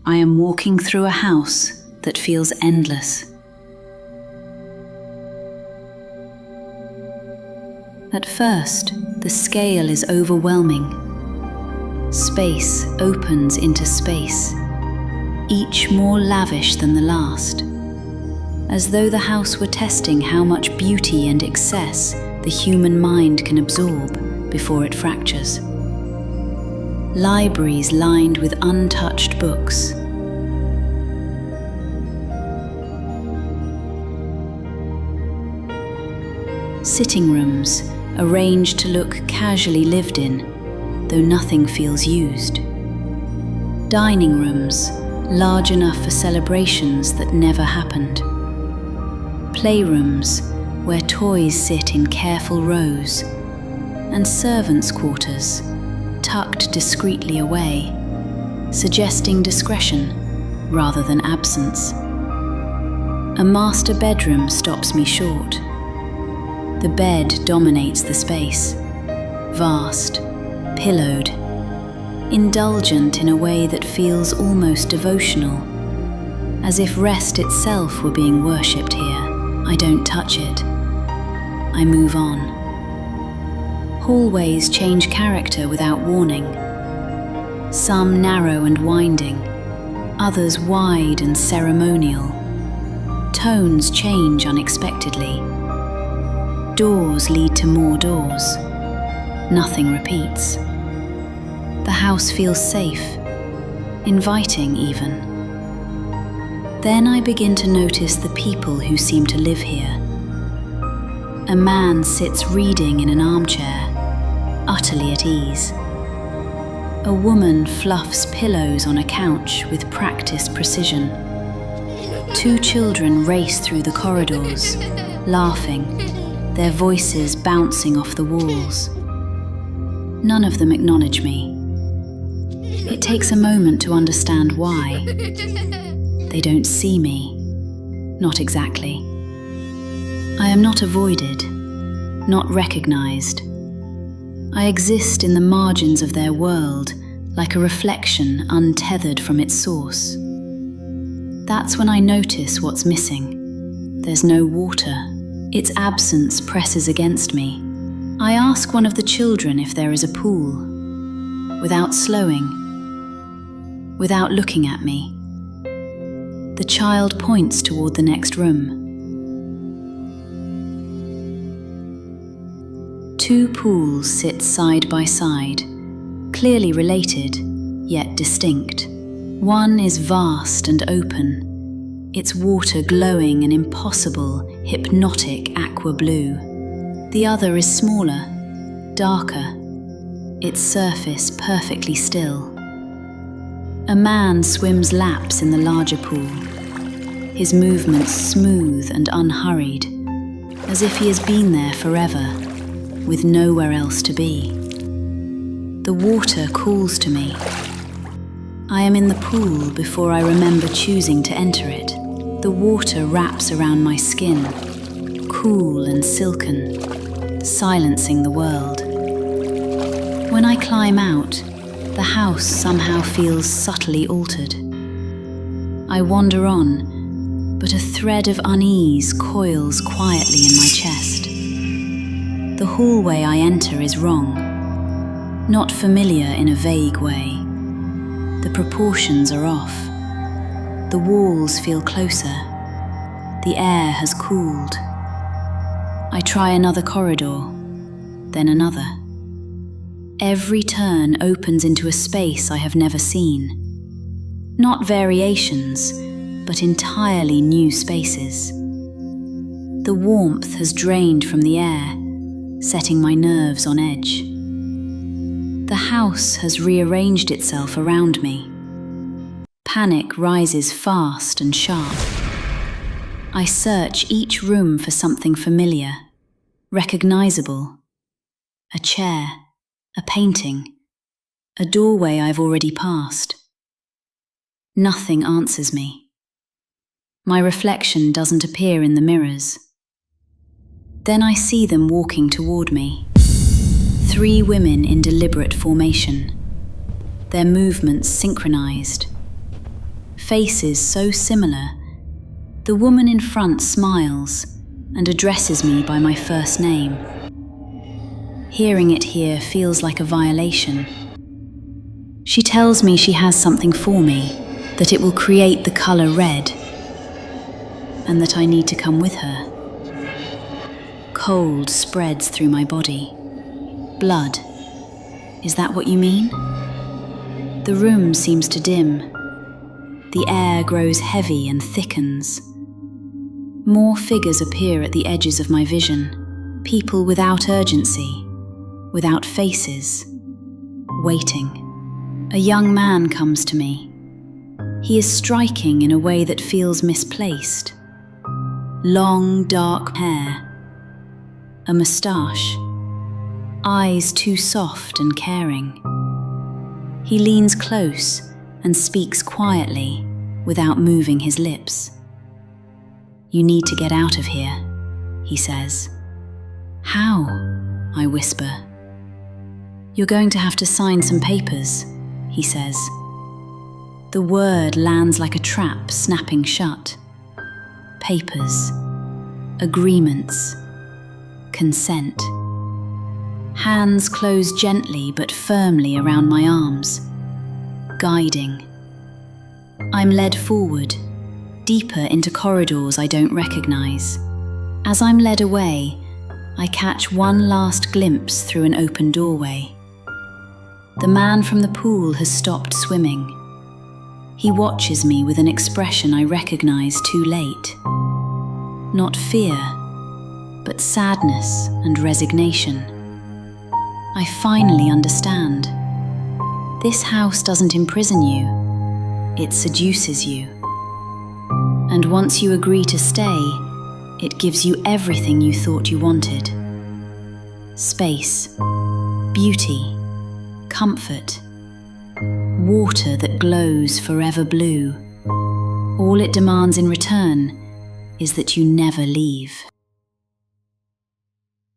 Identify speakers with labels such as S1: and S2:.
S1: I am walking through a house that feels endless. At first, the scale is overwhelming. Space opens into space, each more lavish than the last, as though the house were testing how much beauty and excess the human mind can absorb before it fractures. Libraries lined with untouched books. Sitting rooms arranged to look casually lived in, though nothing feels used. Dining rooms large enough for celebrations that never happened. Playrooms where toys sit in careful rows, and servants' quarters tucked discreetly away, suggesting discretion rather than absence. A master bedroom stops me short. The bed dominates the space, vast, pillowed, indulgent in a way that feels almost devotional, as if rest itself were being worshipped here. I don't touch it. I move on. Hallways change character without warning. Some narrow and winding, others wide and ceremonial. Tones change unexpectedly. Doors lead to more doors. Nothing repeats. The house feels safe, inviting even. Then I begin to notice the people who seem to live here. A man sits reading in an armchair, utterly at ease. A woman fluffs pillows on a couch with practiced precision. Two children race through the corridors, laughing, their voices bouncing off the walls. None of them acknowledge me. It takes a moment to understand why. They don't see me. Not exactly. I am not avoided, not recognized. I exist in the margins of their world, like a reflection untethered from its source. That's when I notice what's missing. There's no water. Its absence presses against me. I ask one of the children if there is a pool. Without slowing, without looking at me, the child points toward the next room. Two pools sit side by side, clearly related, yet distinct. One is vast and open, its water glowing an impossible, hypnotic aqua blue. The other is smaller, darker, its surface perfectly still. A man swims laps in the larger pool, his movements smooth and unhurried, as if he has been there forever, with nowhere else to be. The water calls to me. I am in the pool before I remember choosing to enter it. The water wraps around my skin, cool and silken, silencing the world. When I climb out, the house somehow feels subtly altered. I wander on, but a thread of unease coils quietly in my chest. The hallway I enter is wrong, not familiar in a vague way. The proportions are off. The walls feel closer. The air has cooled. I try another corridor, then another. Every turn opens into a space I have never seen. Not variations, but entirely new spaces. The warmth has drained from the air, setting my nerves on edge. The house has rearranged itself around me. Panic rises fast and sharp. I search each room for something familiar, recognizable. A chair, a painting, a doorway I've already passed. Nothing answers me. My reflection doesn't appear in the mirrors. Then I see them walking toward me. 3 women in deliberate formation, their movements synchronized. faces so similar. The woman in front smiles and addresses me by my first name. Hearing it here feels like a violation. She tells me she has something for me, that it will create the color red, and that I need to come with her. Cold spreads through my body. Blood. Is that what you mean? The room seems to dim. The air grows heavy and thickens. More figures appear at the edges of my vision. People without urgency, without faces, waiting. A young man comes to me. He is striking in a way that feels misplaced. Long, dark hair, a moustache, eyes too soft and caring. He leans close and speaks quietly without moving his lips. "You need to get out of here," he says. "How?" I whisper. "You're going to have to sign some papers," he says. The word lands like a trap snapping shut. Papers, agreements, consent. Hands close gently but firmly around my arms, guiding. I'm led forward, deeper into corridors I don't recognize. As I'm led away, I catch one last glimpse through an open doorway. The man from the pool has stopped swimming. He watches me with an expression I recognize too late. Not fear, but sadness and resignation. I finally understand. This house doesn't imprison you, it seduces you. And once you agree to stay, it gives you everything you thought you wanted. Space, beauty, comfort, water that glows forever blue. All it demands in return is that you never leave.